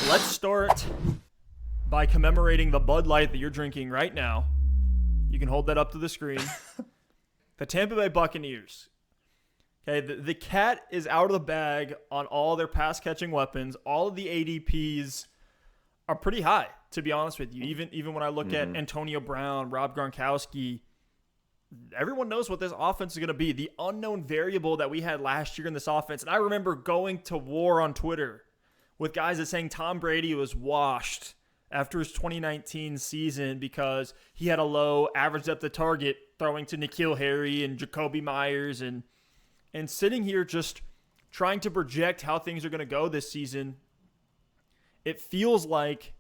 Let's start by commemorating the Bud Light that you're drinking right now. You can hold that up to the screen. The Tampa Bay Buccaneers. Okay, the cat is out of the bag on all their pass-catching weapons. All of the ADPs are pretty high, to be honest with you. Even when I look at Antonio Brown, Rob Gronkowski, everyone knows what this offense is going to be. The unknown variable that we had last year in this offense. And I remember going to war on Twitter with guys that saying Tom Brady was washed after his 2019 season because he had a low average depth of target throwing to N'Keal Harry and Jacoby Myers and sitting here just trying to project how things are going to go this season. It feels like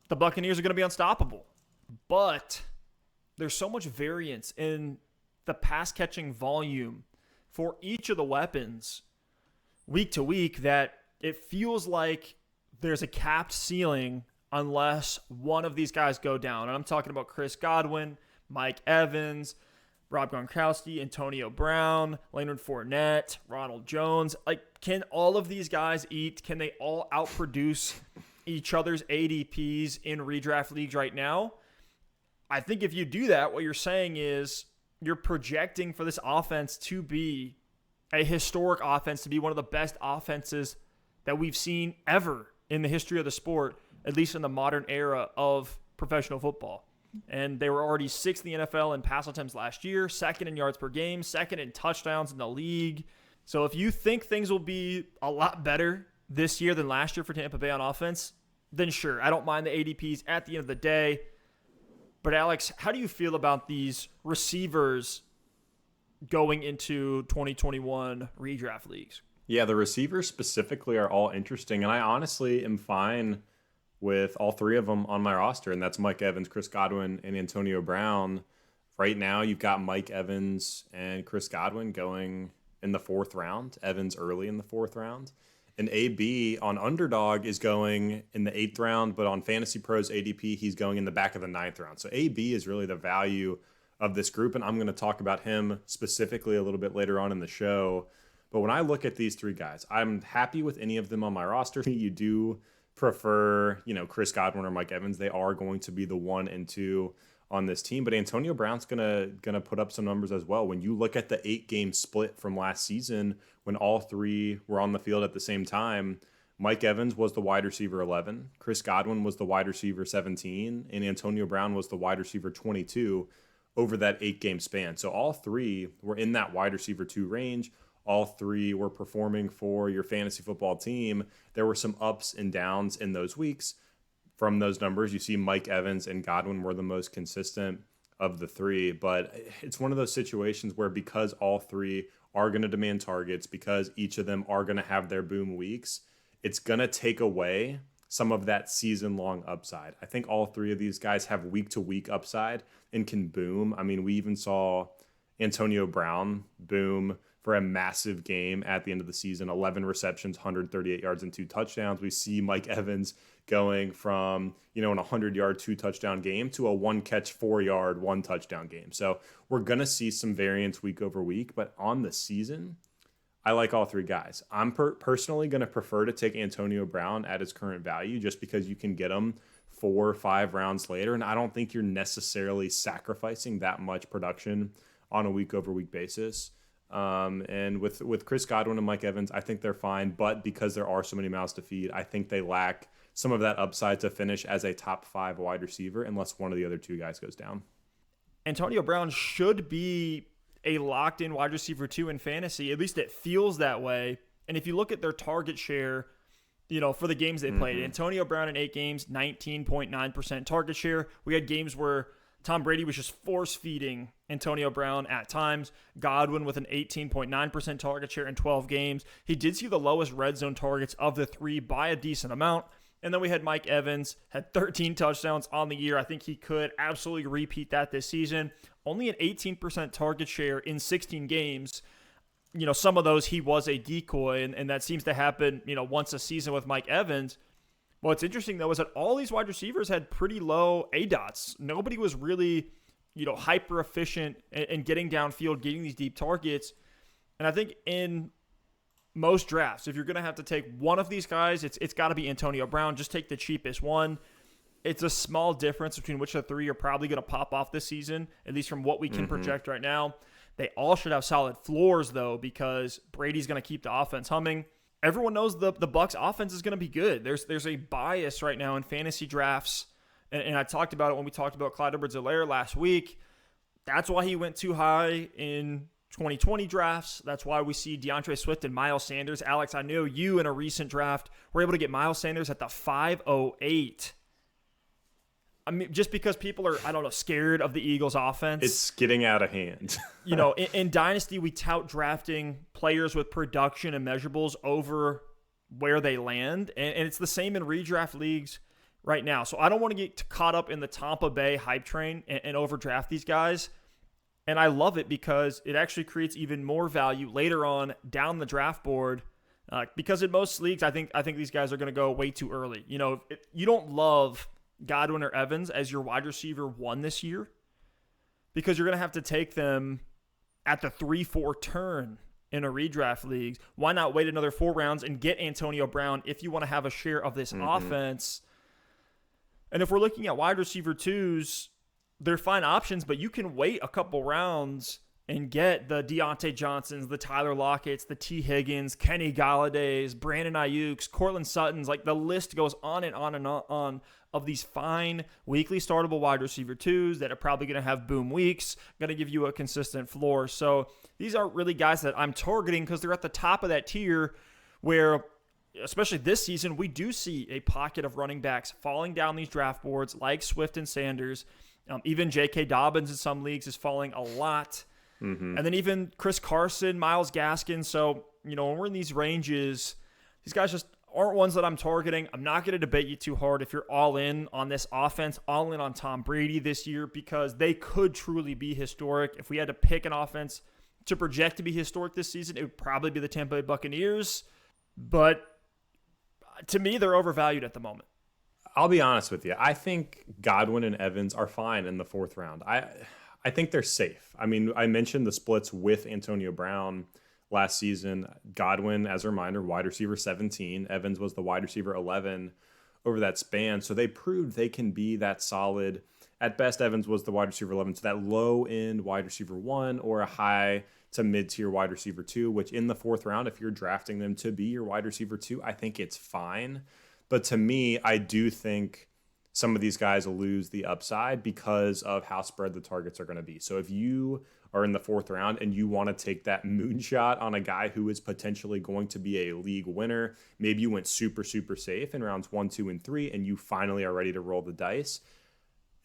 the Buccaneers are going to be unstoppable, but there's so much variance in the pass catching volume for each of the weapons week to week that it feels like there's a capped ceiling unless one of these guys go down. And I'm talking about Chris Godwin, Mike Evans, Rob Gronkowski, Antonio Brown, Leonard Fournette, Ronald Jones. Like, can all of these guys eat? Can they all outproduce each other's ADPs in redraft leagues right now? I think if you do that, what you're saying is you're projecting for this offense to be a historic offense, to be one of the best offenses that we've seen ever in the history of the sport, at least in the modern era of professional football. And they were already sixth in the NFL in pass attempts last year, second in yards per game, second in touchdowns in the league. So if you think things will be a lot better this year than last year for Tampa Bay on offense, then sure, I don't mind the ADPs at the end of the day. But Alex, how do you feel about these receivers going into 2021 redraft leagues? Yeah, the receivers specifically are all interesting, and I honestly am fine with all three of them on my roster, and that's Mike Evans, Chris Godwin, and Antonio Brown. Right now, you've got Mike Evans and Chris Godwin going in the fourth round, Evans early in the fourth round. And AB on Underdog is going in the eighth round, but on Fantasy Pros ADP, he's going in the back of the ninth round. So AB is really the value of this group, and I'm going to talk about him specifically a little bit later on in the show. But when I look at these three guys, I'm happy with any of them on my roster. You do prefer, Chris Godwin or Mike Evans. They are going to be the 1 and 2 on this team, but Antonio Brown's gonna put up some numbers as well. When you look at the 8-game split from last season, when all three were on the field at the same time, Mike Evans was the wide receiver 11, Chris Godwin was the wide receiver 17, and Antonio Brown was the wide receiver 22 over that 8-game span. So all three were in that wide receiver 2 range. All three were performing for your fantasy football team. There were some ups and downs in those weeks. From those numbers, you see Mike Evans and Godwin were the most consistent of the three. But it's one of those situations where because all three are going to demand targets, because each of them are going to have their boom weeks, it's going to take away some of that season-long upside. I think all three of these guys have week-to-week upside and can boom. I mean, we even saw Antonio Brown boom for a massive game at the end of the season, 11 receptions, 138 yards, and 2 touchdowns. We see Mike Evans going from, an 100-yard, 2-touchdown game to a 1-catch, 4-yard, 1-touchdown game. So we're going to see some variance week over week, but on the season, I like all three guys. I'm personally going to prefer to take Antonio Brown at his current value just because you can get him 4 or 5 rounds later, and I don't think you're necessarily sacrificing that much production on a week-over-week basis. And with Chris Godwin and Mike Evans, I think they're fine, but because there are so many mouths to feed, I think they lack some of that upside to finish as a top 5 wide receiver unless one of the other two guys goes down. Antonio Brown should be a locked-in wide receiver 2 in fantasy. At least it feels that way. And if you look at their target share, for the games they played, Antonio Brown in 8 games, 19.9% target share. We had games where Tom Brady was just force-feeding Antonio Brown at times. Godwin with an 18.9% target share in 12 games. He did see the lowest red zone targets of the three by a decent amount. And then we had Mike Evans, had 13 touchdowns on the year. I think he could absolutely repeat that this season. Only an 18% target share in 16 games. Some of those he was a decoy, and that seems to happen, once a season with Mike Evans. What's interesting, though, is that all these wide receivers had pretty low ADOTs. Nobody was really, hyper efficient in getting downfield, getting these deep targets. And I think in most drafts, if you're going to have to take one of these guys, it's got to be Antonio Brown. Just take the cheapest one. It's a small difference between which of the three are probably going to pop off this season, at least from what we can project right now. They all should have solid floors, though, because Brady's going to keep the offense humming. Everyone knows the Bucs offense is going to be good. There's a bias right now in fantasy drafts, and I talked about it when we talked about Clyde Edwards-Helaire last week. That's why he went too high in 2020 drafts. That's why we see DeAndre Swift and Miles Sanders. Alex, I know you in a recent draft were able to get Miles Sanders at the 508. I mean, just because people are, I don't know, scared of the Eagles' offense. It's getting out of hand. In Dynasty, we tout drafting players with production and measurables over where they land. And it's the same in redraft leagues right now. So I don't want to get caught up in the Tampa Bay hype train and overdraft these guys. And I love it because it actually creates even more value later on down the draft board. Because in most leagues, I think these guys are going to go way too early. If you don't love Godwin or Evans as your wide receiver 1 this year, because you're going to have to take them at the 3-4 turn in a redraft league. Why not wait another 4 rounds and get Antonio Brown if you want to have a share of this offense? And if we're looking at wide receiver 2s, they're fine options, but you can wait a couple rounds and get the Deontay Johnsons, the Tyler Lockett's, the T. Higgins, Kenny Galladay's, Brandon Ayuk's, Cortland Sutton's. Like, the list goes on and on and on of these fine weekly startable wide receiver 2s that are probably going to have boom weeks, going to give you a consistent floor. So these aren't really guys that I'm targeting because they're at the top of that tier where, especially this season, we do see a pocket of running backs falling down these draft boards like Swift and Sanders. Even J.K. Dobbins in some leagues is falling a lot. And then even Chris Carson, Myles Gaskin. So, when we're in these ranges, these guys just aren't ones that I'm targeting. I'm not going to debate you too hard if you're all in on this offense, all in on Tom Brady this year, because they could truly be historic. If we had to pick an offense to project to be historic this season, it would probably be the Tampa Bay Buccaneers. But to me, they're overvalued at the moment. I'll be honest with you. I think Godwin and Evans are fine in the 4th round. I think they're safe. I mean, I mentioned the splits with Antonio Brown last season. Godwin, as a reminder, wide receiver 17. Evans was the wide receiver 11 over that span. So they proved they can be that solid. At best, Evans was the wide receiver 11. So that low-end wide receiver 1 or a high to mid-tier wide receiver 2, which in the 4th round, if you're drafting them to be your wide receiver 2, I think it's fine. But to me, I do think some of these guys lose the upside because of how spread the targets are going to be. So if you are in the 4th round and you want to take that moonshot on a guy who is potentially going to be a league winner, maybe you went super, super safe in rounds 1, 2, and 3, and you finally are ready to roll the dice,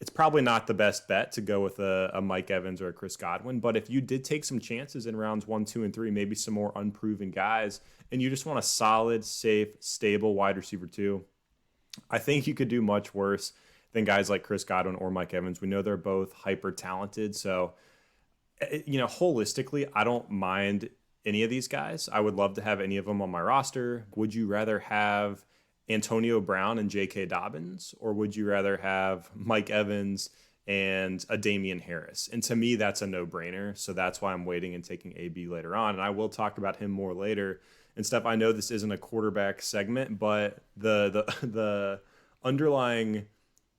it's probably not the best bet to go with a Mike Evans or a Chris Godwin. But if you did take some chances in rounds 1, 2, and 3, maybe some more unproven guys, and you just want a solid, safe, stable wide receiver 2, I think you could do much worse than guys like Chris Godwin or Mike Evans. We know they're both hyper talented. So, holistically, I don't mind any of these guys. I would love to have any of them on my roster. Would you rather have Antonio Brown and J.K. Dobbins, or would you rather have Mike Evans and a Damian Harris? And to me, that's a no-brainer. So that's why I'm waiting and taking AB later on. And I will talk about him more later. And Stef, I know this isn't a quarterback segment, but the underlying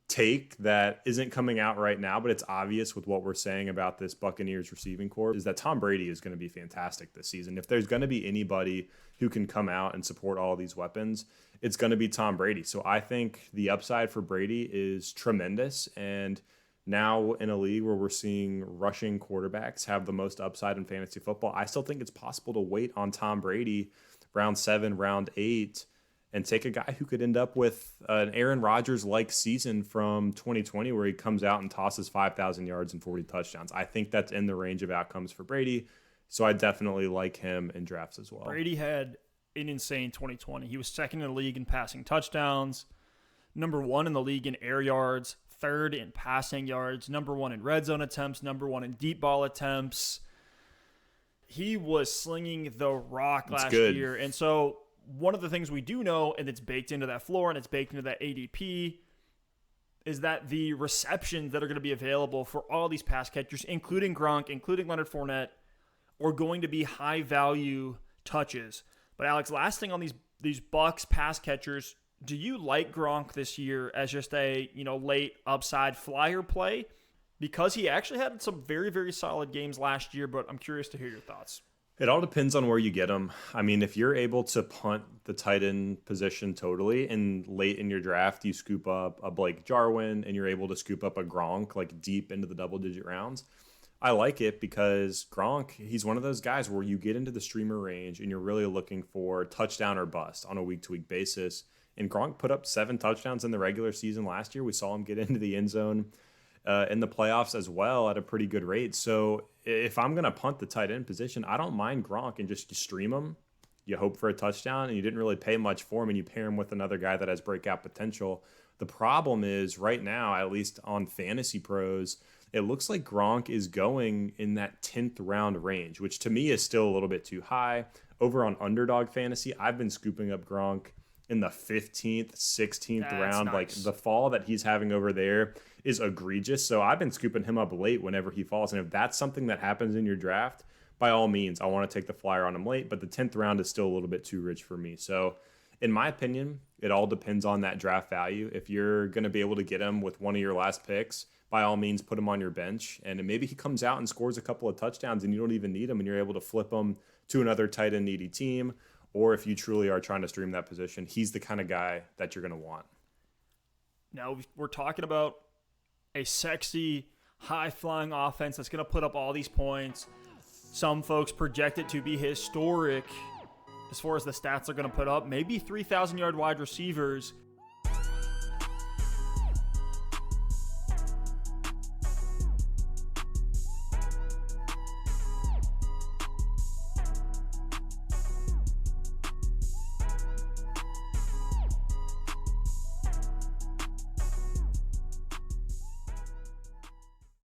take that isn't coming out right now, but it's obvious with what we're saying about this Buccaneers receiving corps, is that Tom Brady is going to be fantastic this season. If there's going to be anybody who can come out and support all these weapons, it's going to be Tom Brady. So I think the upside for Brady is tremendous. And now in a league where we're seeing rushing quarterbacks have the most upside in fantasy football, I still think it's possible to wait on Tom Brady round 7, round 8, and take a guy who could end up with an Aaron Rodgers-like season from 2020 where he comes out and tosses 5,000 yards and 40 touchdowns. I think that's in the range of outcomes for Brady, so I definitely like him in drafts as well. Brady had an insane 2020. He was 2nd in the league in passing touchdowns, number 1 in the league in air yards, 3rd in passing yards, number 1 in red zone attempts, number 1 in deep ball attempts. He was slinging the rock last year. And so one of the things we do know, and it's baked into that floor and it's baked into that ADP, is that the receptions that are going to be available for all these pass catchers, including Gronk, including Leonard Fournette, are going to be high-value touches. But Alex, last thing on these Bucks pass catchers, do you like Gronk this year as just a late upside flyer play? Because he actually had some very, very solid games last year, but I'm curious to hear your thoughts. It all depends on where you get him. I mean, if you're able to punt the tight end position totally, and late in your draft you scoop up a Blake Jarwin and you're able to scoop up a Gronk like deep into the double-digit rounds, I like it because Gronk, he's one of those guys where you get into the streamer range and you're really looking for touchdown or bust on a week-to-week basis. And Gronk put up 7 touchdowns in the regular season last year. We saw him get into the end zone in the playoffs as well at a pretty good rate. So if I'm going to punt the tight end position, I don't mind Gronk and just stream him. You hope for a touchdown and you didn't really pay much for him and you pair him with another guy that has breakout potential. The problem is right now, at least on Fantasy Pros, it looks like Gronk is going in that 10th round range, which to me is still a little bit too high. Over on Underdog Fantasy, I've been scooping up Gronk in the 15th, 16th round. Nice. Like the fall that he's having over there is egregious. So I've been scooping him up late whenever he falls. And if that's something that happens in your draft, by all means, I want to take the flyer on him late. But the 10th round is still a little bit too rich for me. So in my opinion, it all depends on that draft value. If you're going to be able to get him with one of your last picks, by all means, put him on your bench. And maybe he comes out and scores a couple of touchdowns and you don't even need him and you're able to flip him to another tight end needy team. Or if you truly are trying to stream that position, he's the kind of guy that you're going to want. Now, we're talking about a sexy, high-flying offense that's going to put up all these points. Some folks project it to be historic as far as the stats are going to put up. Maybe 3,000-yard wide receivers.